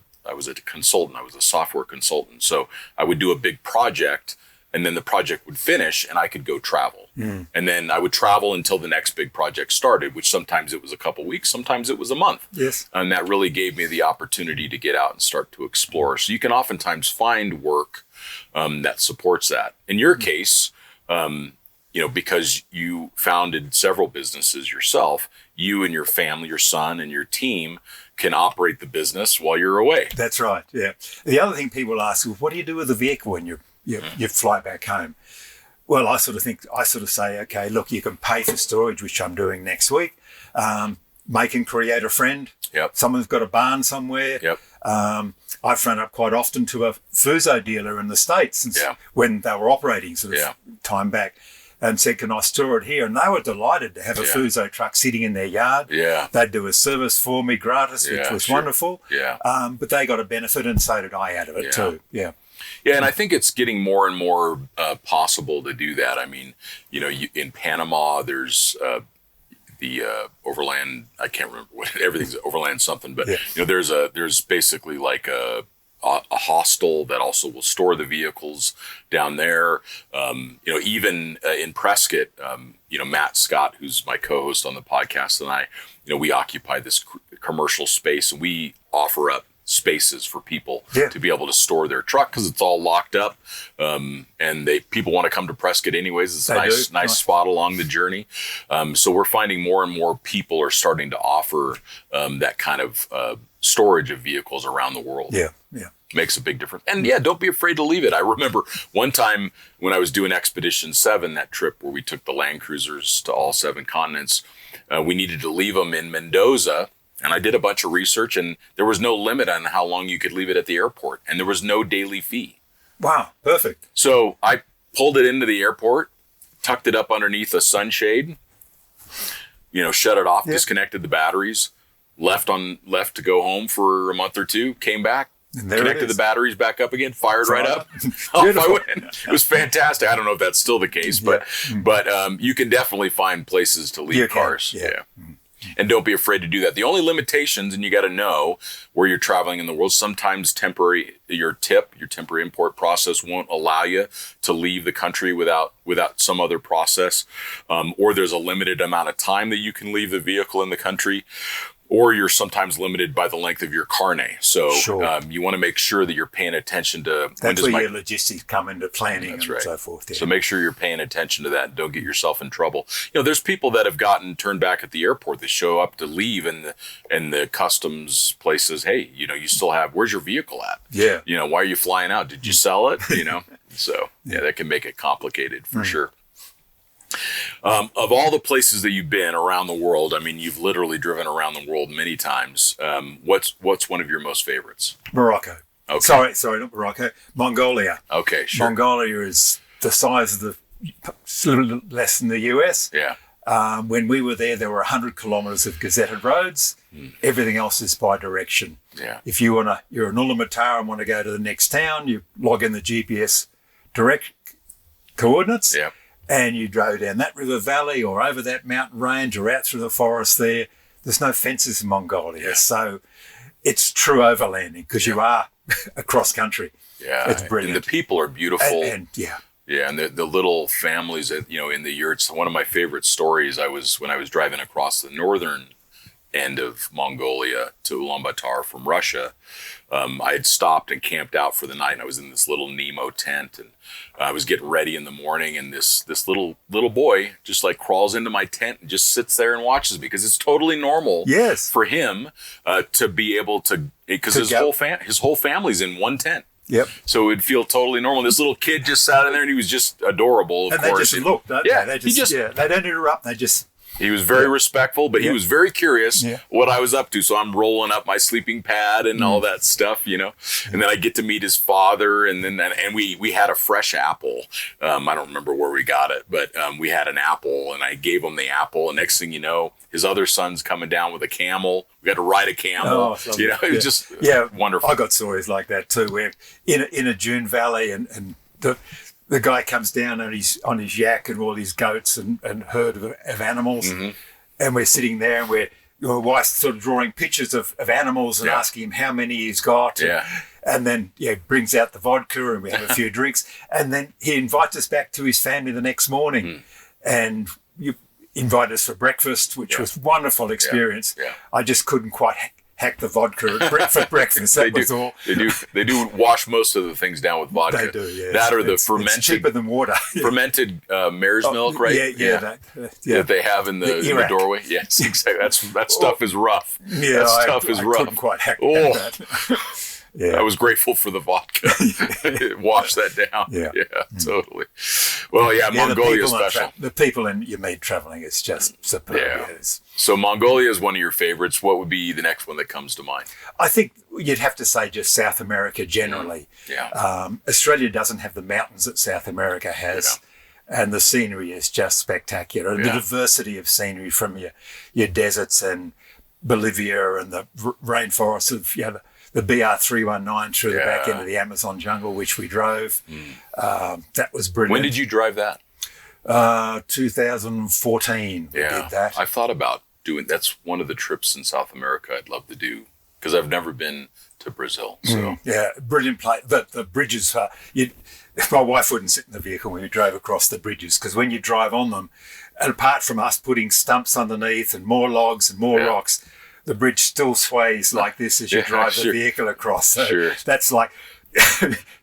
Speaker 1: consultant. I was a software consultant. So I would do a big project and then the project would finish and I could go travel. And then I would travel until the next big project started, which sometimes it was a couple weeks, sometimes it was a month.
Speaker 2: Yes.
Speaker 1: And that really gave me the opportunity to get out and start to explore. So you can oftentimes find work that supports that. In your case, because you founded several businesses yourself, you and your family, your son and your team can operate the business while you're away.
Speaker 2: That's right. Yeah. The other thing people ask is, what do you do with the vehicle when you fly back home? Well, I sort of say, okay, look, you can pay for storage, which I'm doing next week. Make and create a friend.
Speaker 1: Yep.
Speaker 2: Someone's got a barn somewhere.
Speaker 1: Yep.
Speaker 2: I've run up quite often to a Fuso dealer in the States since when they were operating sort of time back, and said, can I store it here? And they were delighted to have a Fuso truck sitting in their yard.
Speaker 1: Yeah.
Speaker 2: They'd do a service for me gratis, which was wonderful.
Speaker 1: Yeah.
Speaker 2: But they got a benefit, and so did I out of it too. Yeah.
Speaker 1: Yeah, and I think it's getting more and more possible to do that. I mean, in Panama, there's the Overland. I can't remember what everything's Overland something, but there's basically like a hostel that also will store the vehicles down there. Even in Prescott, Matt Scott, who's my co-host on the podcast, and I, we occupy this commercial space, and we offer up spaces for people to be able to store their truck because it's all locked up. And people want to come to Prescott anyways. It's a nice spot along the journey. So we're finding more and more people are starting to offer that kind of storage of vehicles around the world.
Speaker 2: Yeah. Yeah.
Speaker 1: Makes a big difference. And don't be afraid to leave it. I remember one time when I was doing Expedition 7, that trip where we took the Land Cruisers to all 7 continents, we needed to leave them in Mendoza. And I did a bunch of research, and there was no limit on how long you could leave it at the airport. And there was no daily fee.
Speaker 2: Wow. Perfect.
Speaker 1: So I pulled it into the airport, tucked it up underneath a sunshade, shut it off, disconnected the batteries, left to go home for a month or two, came back, connected the batteries back up again, fired right up. Off I went. It was fantastic. I don't know if that's still the case, but you can definitely find places to leave cars. Yeah. And don't be afraid to do that. The only limitations, and you got to know where you're traveling in the world, sometimes your temporary import process won't allow you to leave the country without some other process, or there's a limited amount of time that you can leave the vehicle in the country, or you're sometimes limited by the length of your carnet. So you want to make sure that you're paying attention to...
Speaker 2: That's where your logistics come into planning and so forth. Yeah.
Speaker 1: So make sure you're paying attention to that and don't get yourself in trouble. There's people that have gotten turned back at the airport that show up to leave and the customs place says, hey, you still have... Where's your vehicle at?
Speaker 2: Yeah.
Speaker 1: Why are you flying out? Did you sell it? So that can make it complicated for sure. Of all the places that you've been around the world, I mean, you've literally driven around the world many times. What's one of your most favorites?
Speaker 2: Morocco.
Speaker 1: Okay.
Speaker 2: Sorry, not Morocco. Mongolia.
Speaker 1: Okay, sure.
Speaker 2: Mongolia is the size of it's a little less than the US.
Speaker 1: Yeah.
Speaker 2: When we were there were 100 kilometres of gazetted roads. Everything else is by direction.
Speaker 1: Yeah.
Speaker 2: If you're in Ulaanbaatar and want to go to the next town, you log in the GPS direct coordinates.
Speaker 1: Yeah.
Speaker 2: And you drove down that river valley or over that mountain range or out through the forest there. There's no fences in Mongolia. Yeah. So it's true overlanding because you are across country.
Speaker 1: Yeah.
Speaker 2: It's brilliant.
Speaker 1: And the people are beautiful.
Speaker 2: And
Speaker 1: the little families that, in the yurts. One of my favorite stories when I was driving across the northern end of Mongolia to Ulaanbaatar from Russia. I had stopped and camped out for the night, and I was in this little Nemo tent, and I was getting ready in the morning, and this little boy just like crawls into my tent and just sits there and watches me because it's totally normal for him to be able to, because his whole family's in one tent.
Speaker 2: Yep.
Speaker 1: So it'd feel totally normal. This little kid just sat in there, and he was just adorable. Of course,
Speaker 2: they just look, don't they? They just they don't interrupt. They just
Speaker 1: He was very respectful, but he was very curious what I was up to. So I'm rolling up my sleeping pad and all that stuff, you know. And then I get to meet his father, and we had a fresh apple. I don't remember where we got it, but we had an apple, and I gave him the apple. And next thing you know, his other son's coming down with a camel. We got to ride a camel. You know, it was just wonderful.
Speaker 2: I got stories like that too, where in a dune valley, and the guy comes down on his yak and all his goats and herd of animals, and we're sitting there, and your wife's sort of drawing pictures of animals and asking him how many he's got, and then brings out the vodka, and we have a few drinks, and then he invites us back to his family the next morning, and you invited us for breakfast, which was a wonderful experience. I just couldn't quite hack the vodka for breakfast. That was all.
Speaker 1: They do wash most of the things down with vodka.
Speaker 2: They do, yeah.
Speaker 1: That or the fermented.
Speaker 2: It's cheaper than water.
Speaker 1: Fermented mare's milk, right? That they have in the doorway. Yes, exactly. That stuff is rough.
Speaker 2: Yeah,
Speaker 1: that stuff is rough.
Speaker 2: Couldn't quite hack that.
Speaker 1: I was grateful for the vodka. Wash that down. Yeah, totally. Well, Mongolia is special.
Speaker 2: The people you meet traveling is just superb.
Speaker 1: So Mongolia is one of your favorites. What would be the next one that comes to mind?
Speaker 2: I think you'd have to say just South America generally. Australia doesn't have the mountains that South America has. And the scenery is just spectacular. And the diversity of scenery from your deserts and Bolivia and the rainforests of the BR319 through the back end of the Amazon jungle, which we drove. That was brilliant.
Speaker 1: When did you drive that?
Speaker 2: 2014 we did that.
Speaker 1: I thought about doing, that's one of the trips in South America I'd love to do, because I've never been to Brazil. So
Speaker 2: brilliant place. The bridges, my wife wouldn't sit in the vehicle when we drove across the bridges, because when you drive on them, and apart from us putting stumps underneath and more logs and more rocks, the bridge still sways like this as you drive the vehicle across. So that's like,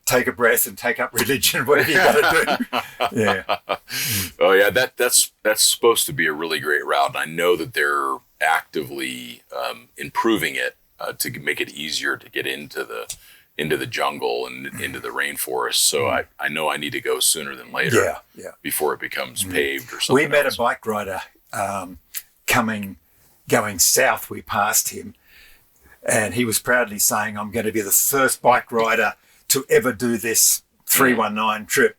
Speaker 2: take a breath and take up religion, whatever you got to do.
Speaker 1: Oh yeah, that's supposed to be a really great route. And I know that they're actively improving it to make it easier to get into the jungle and into the rainforest. So I know I need to go sooner than later before it becomes paved or something.
Speaker 2: We met a bike rider going south. We passed him, and he was proudly saying, I'm going to be the first bike rider to ever do this 319 trip.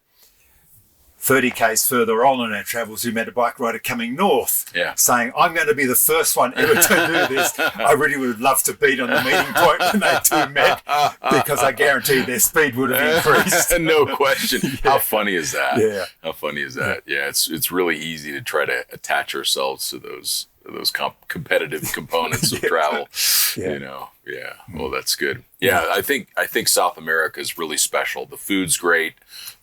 Speaker 2: 30 k's further on in our travels, we met a bike rider coming north saying, I'm going to be the first one ever to do this. I really would love to beat on the meeting point when they two met, because I guarantee their speed would have increased.
Speaker 1: No question. How funny is that? How funny is that? It's really easy to try to attach ourselves to those competitive components of travel, you know. Well, that's good. I think South America is really special. The food's great,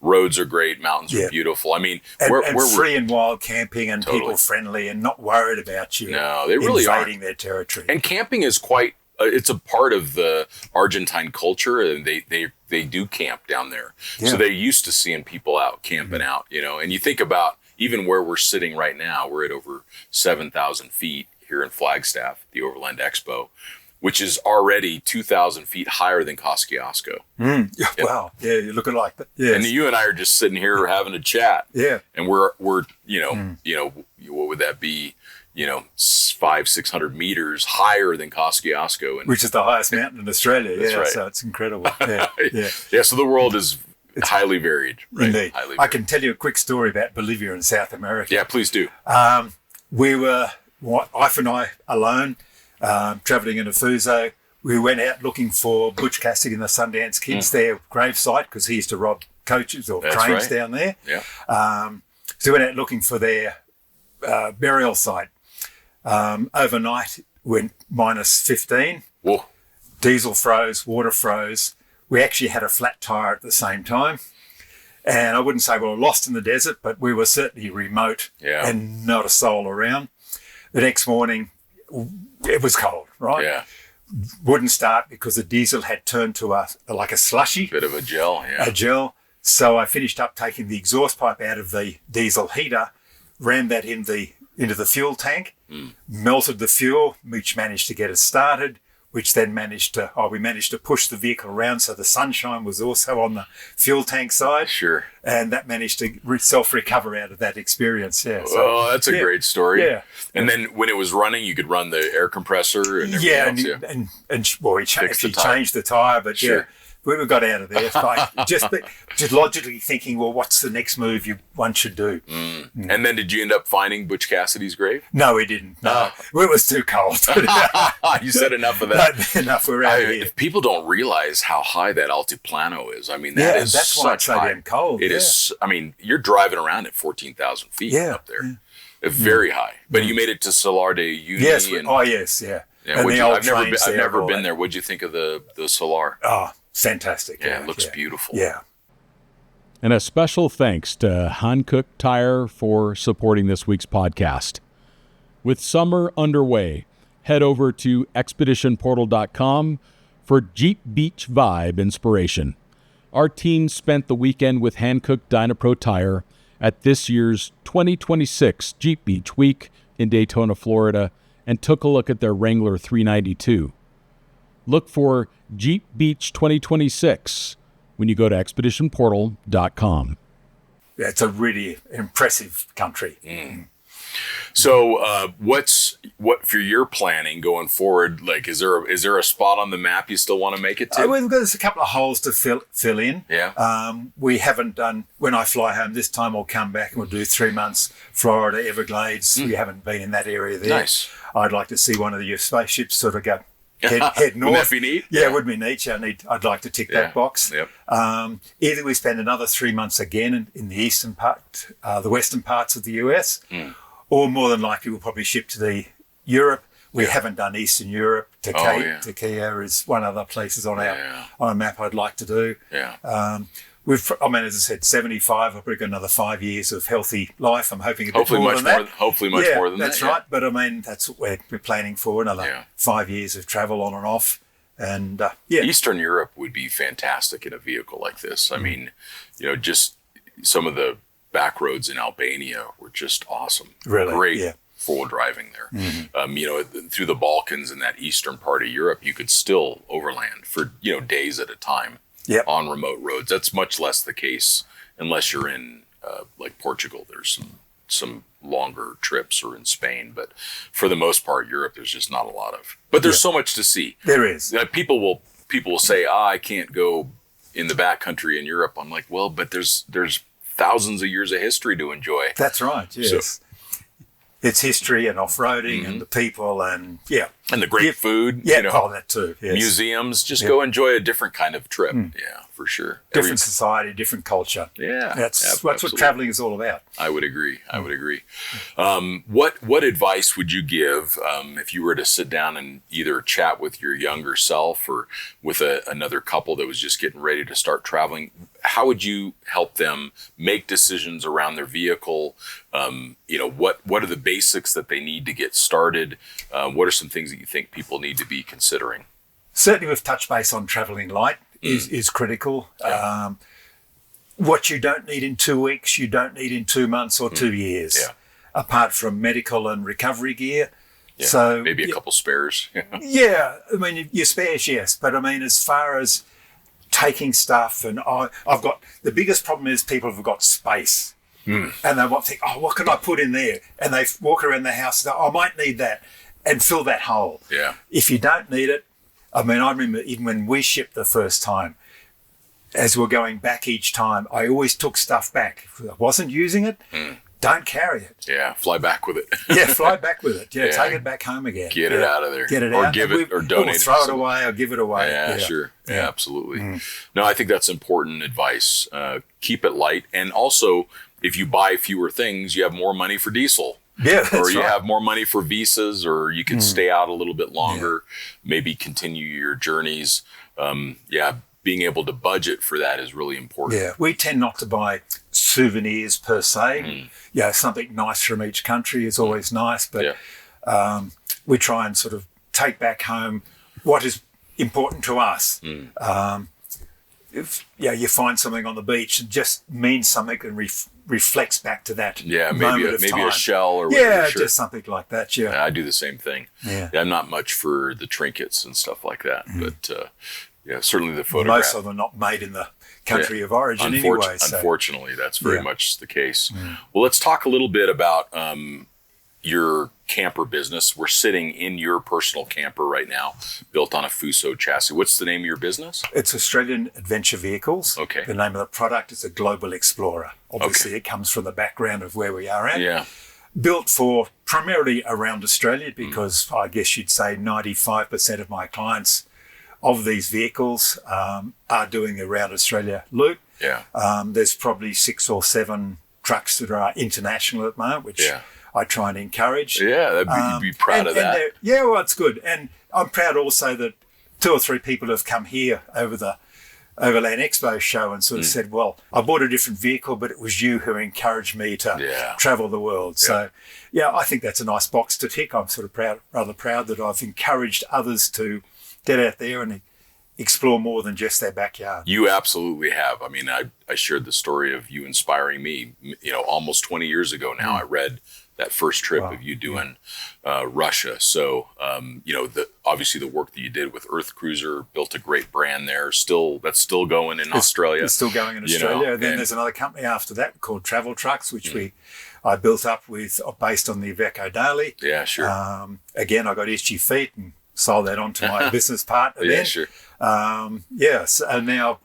Speaker 1: roads are great, mountains are beautiful. I mean,
Speaker 2: we're free and wild camping, and people friendly and not worried about you.
Speaker 1: No, they really
Speaker 2: invading their territory.
Speaker 1: And camping is quite it's a part of the Argentine culture, and they do camp down there. So they're used to seeing people out camping out, you know. And you think about even where we're sitting right now, we're at over 7,000 feet here in Flagstaff, the Overland Expo, which is already 2,000 feet higher than Kosciuszko.
Speaker 2: Wow. Yeah, you're looking like that. Yes.
Speaker 1: And you and I are just sitting here having a chat. And we're what would that be? 500-600 meters higher than Kosciuszko.
Speaker 2: Which is the highest mountain in Australia.
Speaker 1: That's right.
Speaker 2: So it's incredible.
Speaker 1: So the world is highly varied. Right?
Speaker 2: Indeed. I can tell you a quick story about Bolivia and South America.
Speaker 1: Yeah, please do.
Speaker 2: We were, wife and I alone, travelling in a Fuso. We went out looking for Butch Cassidy and the Sundance Kids, their gravesite, because he used to rob coaches or trains down there. So we went out looking for their burial site. Overnight, went minus 15.
Speaker 1: Whoa.
Speaker 2: Diesel froze, water froze. We actually had a flat tire at the same time. And I wouldn't say we were lost in the desert, but we were certainly remote and not a soul around. The next morning, it was cold, right?
Speaker 1: Yeah.
Speaker 2: Wouldn't start because the diesel had turned to like a slushy.
Speaker 1: Bit of a gel,
Speaker 2: A gel. So I finished up taking the exhaust pipe out of the diesel heater, ran that into the fuel tank, melted the fuel, which managed to get us started. which then managed to push the vehicle around so the sunshine was also on the fuel tank side.
Speaker 1: Sure.
Speaker 2: And that managed to self-recover out of that experience. Yeah.
Speaker 1: So, that's a great story.
Speaker 2: Yeah.
Speaker 1: And then when it was running, you could run the air compressor and everything else.
Speaker 2: He changed the tyre, but
Speaker 1: sure.
Speaker 2: We got out of there by just logically thinking, well, what's the next move one should do?
Speaker 1: And then did you end up finding Butch Cassidy's grave?
Speaker 2: No, we didn't. No, it was too cold.
Speaker 1: You said enough of that.
Speaker 2: No, enough. We're out of here.
Speaker 1: If people don't realize how high that Altiplano is, I mean, that's
Speaker 2: why it's so damn cold.
Speaker 1: It is. I mean, you're driving around at 14,000 feet up there. Yeah. Very high. But you made it to Salar de Uyuni.
Speaker 2: Yes. Yes. Yeah.
Speaker 1: Yeah. I've never been there. What'd you think of the Salar?
Speaker 2: Oh, fantastic.
Speaker 1: Yeah, it looks beautiful.
Speaker 2: Yeah.
Speaker 3: And a special thanks to Hankook Tire for supporting this week's podcast. With summer underway, head over to expeditionportal.com for Jeep Beach vibe inspiration. Our team spent the weekend with Hankook Dynapro Tire at this year's 2026 Jeep Beach Week in Daytona, Florida, and took a look at their Wrangler 392. Look for Jeep Beach 2026 when you go to expeditionportal.com.
Speaker 2: Yeah, it's a really impressive country.
Speaker 1: So what for your planning going forward? Like, is there a spot on the map you still want to make it to?
Speaker 2: There's a couple of holes to fill in.
Speaker 1: Yeah.
Speaker 2: We haven't done, when I fly home this time, I'll come back and we'll do 3 months Florida, Everglades. We haven't been in that area there.
Speaker 1: Nice.
Speaker 2: I'd like to see one of your spaceships sort of go head north.
Speaker 1: Wouldn't that be neat?
Speaker 2: Yeah, it would be neat. I'd like to tick that box.
Speaker 1: Yep.
Speaker 2: Either we spend another 3 months again in the eastern part, the western parts of the US, or more than likely we'll probably ship to Europe. We haven't done Eastern Europe. Turkey is one of the places on a map I'd like to do.
Speaker 1: Yeah.
Speaker 2: As I said, 75. I've probably got another 5 years of healthy life. I'm hoping
Speaker 1: hopefully
Speaker 2: more
Speaker 1: much
Speaker 2: than that.
Speaker 1: Hopefully much more than
Speaker 2: that's
Speaker 1: that.
Speaker 2: Right. But I mean, that's what we're planning for, another 5 years of travel on and off. And
Speaker 1: Eastern Europe would be fantastic in a vehicle like this. I mean, just some of the back roads in Albania were just awesome.
Speaker 2: Really?
Speaker 1: Great full driving there. Through the Balkans and that eastern part of Europe, you could still overland for, days at a time on remote roads. That's much less the case unless you're in like Portugal. There's some longer trips, or in Spain. But for the most part, Europe, there's just not a lot of. But there's so much to see.
Speaker 2: There is.
Speaker 1: People will say, I can't go in the backcountry in Europe. I'm like, well, but there's thousands of years of history to enjoy.
Speaker 2: That's right. Yes. It's history and off-roading and the people and
Speaker 1: and the great food.
Speaker 2: That too. Yes.
Speaker 1: Museums. Just go enjoy a different kind of trip. Yeah, for sure.
Speaker 2: Different society, different culture.
Speaker 1: Yeah,
Speaker 2: that's what traveling is all about.
Speaker 1: I would agree. What advice would you give if you were to sit down and either chat with your younger self or with another couple that was just getting ready to start traveling? How would you help them make decisions around their vehicle? What are the basics that they need to get started? What are some things that you think people need to be considering?
Speaker 2: Certainly, we've touched base on traveling light is critical. What you don't need in 2 weeks, you don't need in 2 months or 2 years. Apart from medical and recovery gear. So
Speaker 1: maybe a couple spares.
Speaker 2: I mean, your spares, yes, but I mean, as far as taking stuff, and I've got the biggest problem is people have got space. And they want to think, what can I put in there? And they walk around the house and go, I might need that, and fill that hole.
Speaker 1: Yeah.
Speaker 2: If you don't need it, I mean, I remember even when we shipped the first time, as we're going back each time, I always took stuff back. If I wasn't using it, don't carry it.
Speaker 1: Yeah, fly back with it.
Speaker 2: Fly back with it. Take it back home again.
Speaker 1: Get it out of there.
Speaker 2: Get it
Speaker 1: or
Speaker 2: out.
Speaker 1: Give it or donate it.
Speaker 2: Throw it away or give it away.
Speaker 1: Yeah, sure. Yeah, absolutely. No, I think that's important advice. Keep it light. And also, if you buy fewer things, you have more money for diesel.
Speaker 2: Yeah, that's
Speaker 1: or you have more money for visas, or you can stay out a little bit longer, maybe continue your journeys. Being able to budget for that is really important.
Speaker 2: Yeah, we tend not to buy souvenirs per se. Something nice from each country is always nice, but we try and sort of take back home what is important to us. if you find something on the beach and just means something and reflects back to that.
Speaker 1: Yeah,
Speaker 2: maybe
Speaker 1: a shell or whatever.
Speaker 2: Yeah,
Speaker 1: sure.
Speaker 2: just something like that. Yeah,
Speaker 1: I do the same thing.
Speaker 2: Yeah.
Speaker 1: I'm not much for the trinkets and stuff like that, but certainly the photograph.
Speaker 2: Most of them are not made in the country of origin anyway. So.
Speaker 1: Unfortunately, that's very much the case. Well, let's talk a little bit about your camper business. We're sitting in your personal camper right now, built on a Fuso chassis. What's the name of your business?
Speaker 2: It's Australian Adventure Vehicles.
Speaker 1: Okay.
Speaker 2: The name of the product is a Global Explorer. Obviously, It comes from the background of where we are at.
Speaker 1: Yeah.
Speaker 2: Built for primarily around Australia because I guess you'd say 95% of my clients of these vehicles are doing around Australia loop.
Speaker 1: Yeah.
Speaker 2: There's probably 6 or 7 trucks that are international at the moment, which I try and encourage.
Speaker 1: Yeah, you'd be proud of that.
Speaker 2: Yeah, well, it's good. And I'm proud also that 2 or 3 people have come here over the Overland Expo show and sort of said, well, I bought a different vehicle, but it was you who encouraged me to travel the world. Yeah. So, I think that's a nice box to tick. I'm sort of rather proud that I've encouraged others to get out there and explore more than just their backyard.
Speaker 1: You absolutely have. I mean, I shared the story of you inspiring me, almost 20 years ago now. I read that first trip of you doing Russia. So, obviously the work that you did with Earth Cruiser built a great brand there. That's still going in Australia.
Speaker 2: It's still going in Australia. And then there's another company after that called Travel Trucks, which I built up with based on the Iveco Daily.
Speaker 1: Yeah, sure.
Speaker 2: Again, I got itchy feet and sold that on to my business partner then.
Speaker 1: Sure.
Speaker 2: So now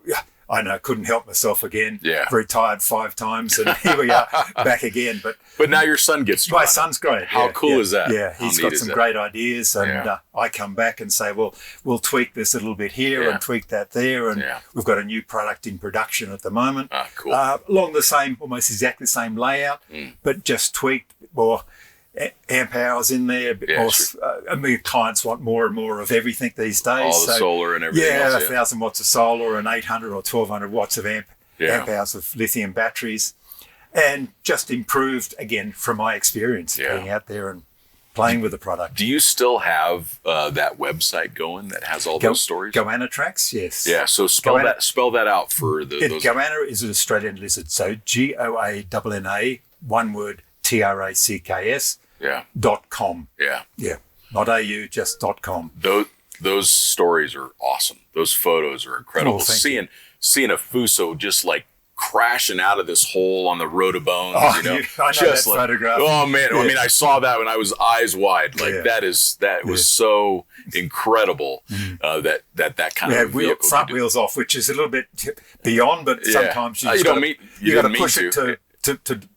Speaker 2: I know, couldn't help myself again.
Speaker 1: Yeah.
Speaker 2: Retired 5 times and here we are back again. But
Speaker 1: now your son gets to
Speaker 2: My son's great.
Speaker 1: How cool is that?
Speaker 2: Yeah, he's got some great ideas and I come back and say, well, we'll tweak this a little bit here and tweak that there. And we've got a new product in production at the moment.
Speaker 1: Cool.
Speaker 2: Along the same, almost exactly the same layout, but just tweaked more amp hours in there. A bit more, I mean, clients want more and more of everything these days.
Speaker 1: All the solar and everything else.
Speaker 2: 1,000 watts of solar and 800 or 1,200 watts of amp hours of lithium batteries. And just improved, again, from my experience being out there and playing with the product.
Speaker 1: Do you still have that website going that has all those stories?
Speaker 2: Goanna Tracks, yes.
Speaker 1: Yeah, so spell that out for those.
Speaker 2: Goanna is an Australian lizard, so GOANNA, one word, TRACKS. .com. Yeah. Not AU, just .com.
Speaker 1: Those stories are awesome. Those photos are incredible. Seeing a Fuso just like crashing out of this hole on the road of bones.
Speaker 2: I know just that photograph.
Speaker 1: Oh man! Yeah. I mean, I saw that when I was eyes wide. Like that was so incredible. That kind of vehicle.
Speaker 2: Front wheels off, which is a little bit beyond, but sometimes you got to push it to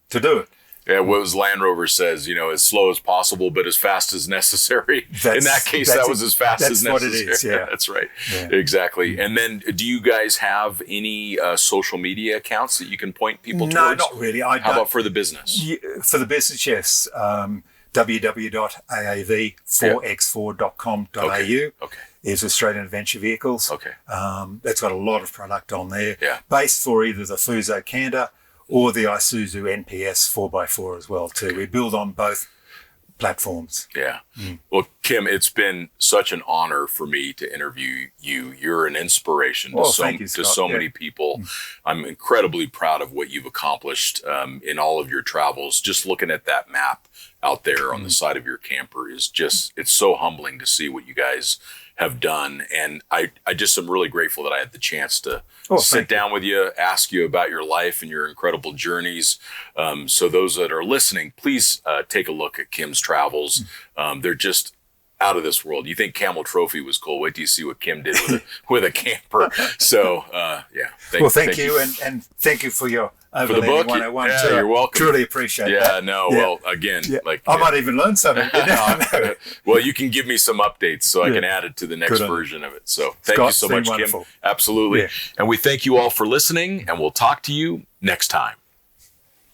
Speaker 2: do it.
Speaker 1: Yeah, what Land Rover says, as slow as possible, but as fast as necessary. In that case, that was as fast as necessary.
Speaker 2: That's what it is, yeah.
Speaker 1: That's right. Yeah. Exactly. And then do you guys have any social media accounts that you can point people towards?
Speaker 2: No, not really. How
Speaker 1: about for the business?
Speaker 2: For the business, yes. www.aav4x4.com.au is Australian Adventure Vehicles.
Speaker 1: Okay.
Speaker 2: That's got a lot of product on there.
Speaker 1: Yeah.
Speaker 2: Based for either the Fuso Canter or the Isuzu NPS 4x4 as well, too. We build on both platforms.
Speaker 1: Yeah. Well, Kim, it's been such an honor for me to interview you. You're an inspiration to so many people. I'm incredibly proud of what you've accomplished in all of your travels. Just looking at that map out there on the side of your camper is it's so humbling to see what you guys have done. And I just am really grateful that I had the chance to sit down with you, ask you about your life and your incredible journeys. So those that are listening, please take a look at Kim's travels. They're just out of this world. You think Camel Trophy was cool. Wait till you see what Kim did with a camper. So, thank you. And
Speaker 2: thank you for your
Speaker 1: for the book.
Speaker 2: 101
Speaker 1: too. You're welcome.
Speaker 2: Truly appreciate that.
Speaker 1: Well, again,
Speaker 2: I might even learn something.
Speaker 1: Well, you can give me some updates so I can add it to the next version of it. So thank you so much, Kim. Absolutely. Yeah. And we thank you all for listening, and we'll talk to you next time.